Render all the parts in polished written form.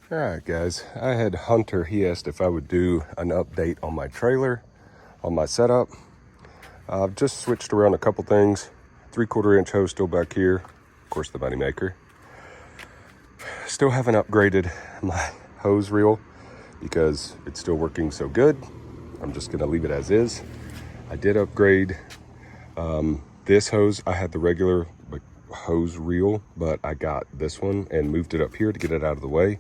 All right, guys. I had Hunter. He asked if I would do an update on my trailer, on my setup. I've just switched around a couple things. 3/4 inch hose still back here. Of course, the moneymaker. Still haven't upgraded my hose reel because it's still working so good. I'm just going to leave it as is. I did upgrade this hose. I had the regular hose reel, but I got this one and moved it up here to get it out of the way.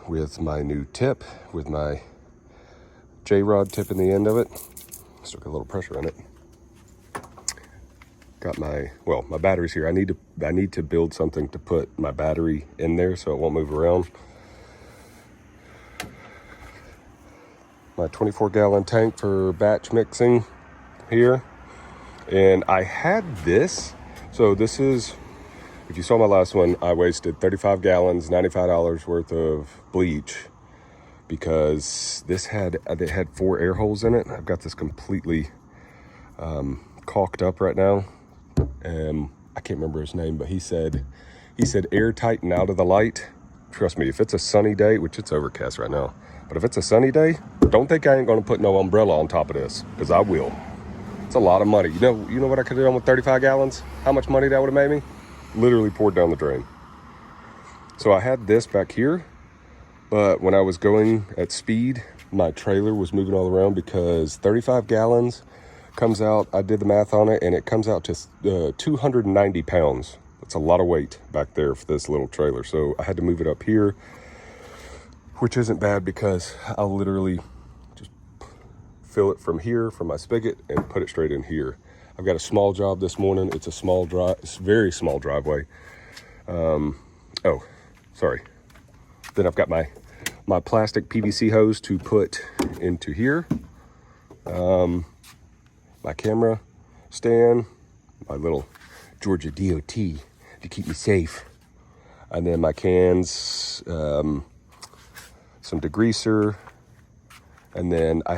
With my new tip, with my J-rod tip in the end of it. Still got a little pressure on it. Got my batteries here. I need to build something to put my battery in there so it won't move around. My 24-gallon tank for batch mixing here. And I had this. So this is, if you saw my last one, I wasted 35 gallons, $95 worth of bleach because it had 4 air holes in it. I've got this completely caulked up right now. I can't remember his name, but he said airtight and out of the light. Trust me, if it's a sunny day, which it's overcast right now, but if it's a sunny day, don't think I ain't gonna put no umbrella on top of this, because I will. It's a lot of money. You know what I could have done with 35 gallons? How much money that would have made me? Literally poured down the drain. So I had this back here, but when I was going at speed, my trailer was moving all around because 35 gallons comes out, I did the math on it, and it comes out to 290 pounds. That's a lot of weight back there for this little trailer. So I had to move it up here, which isn't bad because I'll literally just fill it from here, from my spigot, and put it straight in here. I've got a small job this morning. It's a very small driveway. Then I've got my plastic PVC hose to put into here. My camera stand, my little Georgia DOT to keep me safe. And then my cans, some degreaser. And then I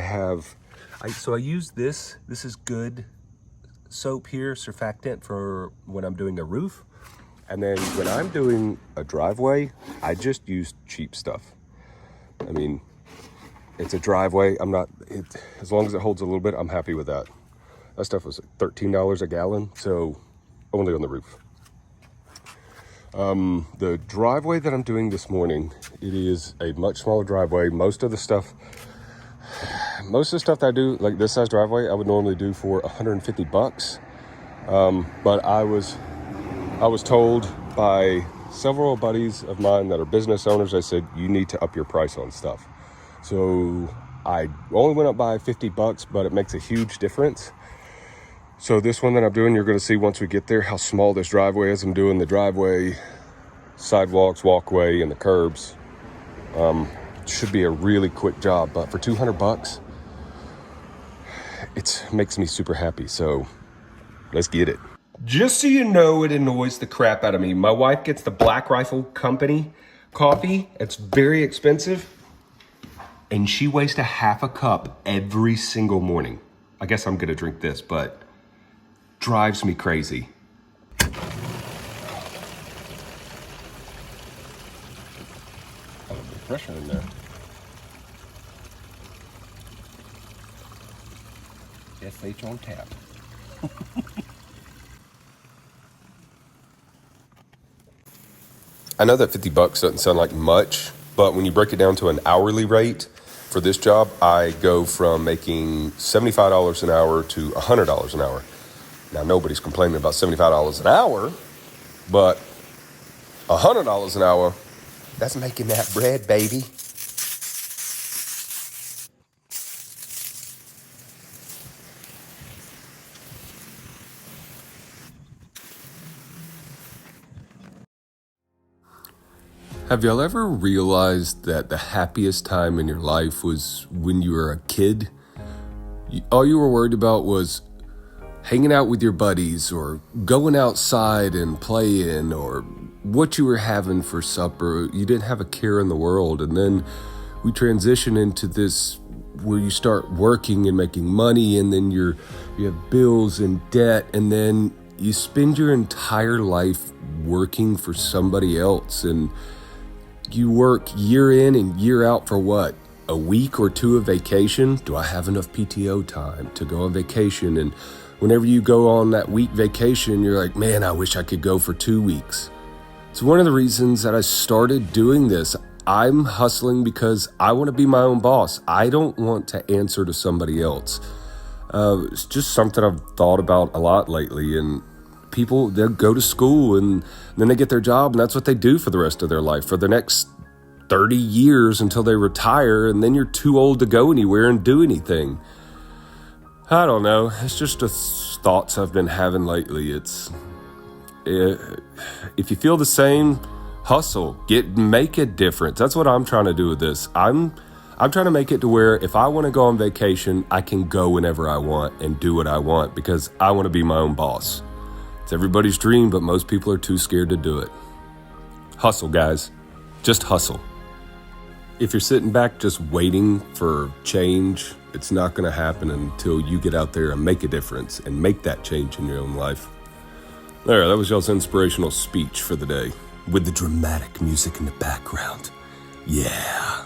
use this is good soap here, surfactant for when I'm doing a roof. And then when I'm doing a driveway, I just use cheap stuff. I mean, it's a driveway. As long as it holds a little bit, I'm happy with that. That stuff was $13 a gallon, so only on the roof. The driveway that I'm doing this morning, it is a much smaller driveway. Most of the stuff that I do, like this size driveway, I would normally do for $150. But I was told by several buddies of mine that are business owners, they said, you need to up your price on stuff. So I only went up by $50, but it makes a huge difference. So this one that I'm doing, you're going to see once we get there how small this driveway is. I'm doing the driveway, sidewalks, walkway, and the curbs. Should be a really quick job, but for $200, it makes me super happy. So let's get it. Just so you know, it annoys the crap out of me. My wife gets the Black Rifle Company coffee. It's very expensive. And she wastes a half a cup every single morning. I guess I'm going to drink this, but drives me crazy. Oh, the pressure in there. SH on tap. I know that $50 doesn't sound like much, but when you break it down to an hourly rate for this job, I go from making $75 an hour to $100 an hour. Now, nobody's complaining about $75 an hour, but $100 an hour, that's making that bread, baby. Have y'all ever realized that the happiest time in your life was when you were a kid? All you were worried about was hanging out with your buddies or going outside and playing or what you were having for supper. You didn't have a care in the world. And then we transition into this where you start working and making money, and then you have bills and debt, and then you spend your entire life working for somebody else. And You work year in and year out for what? A week or two of vacation? Do I have enough PTO time to go on vacation? And whenever you go on that week vacation, you're like, man, I wish I could go for 2 weeks. It's one of the reasons that I started doing this. I'm hustling because I want to be my own boss. I don't want to answer to somebody else. It's just something I've thought about a lot lately. And people, they'll go to school and then they get their job, and that's what they do for the rest of their life, for the next 30 years until they retire, and then you're too old to go anywhere and do anything. I don't know. It's just the thoughts I've been having lately. If you feel the same, hustle, make a difference. That's what I'm trying to do with this. I'm trying to make it to where if I want to go on vacation, I can go whenever I want and do what I want because I want to be my own boss. It's everybody's dream, but most people are too scared to do it. Hustle, guys. Just hustle. If you're sitting back just waiting for change, it's not going to happen until you get out there and make a difference and make that change in your own life. There, that was y'all's inspirational speech for the day, with the dramatic music in the background. Yeah.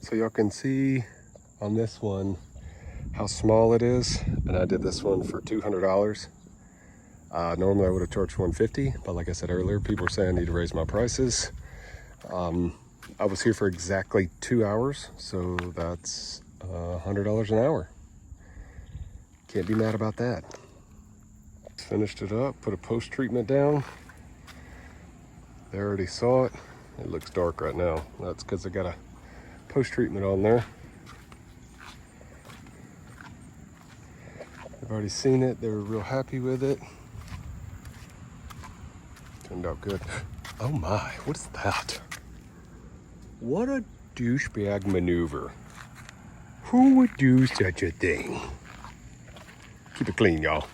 So y'all can see on this one how small it is, and I did this one for $200. Normally I would have charged $150, but like I said earlier, people are saying I need to raise my prices. I was here for exactly 2 hours, so that's $100 an hour. Can't be mad about that. Finished it up, put a post treatment down. They already saw it. It looks dark right now. That's because I got a post treatment on there. They've already seen it. They were real happy with it. Turned out good. Oh my, what is that? What a douchebag maneuver. Who would do such a thing? Keep it clean, y'all.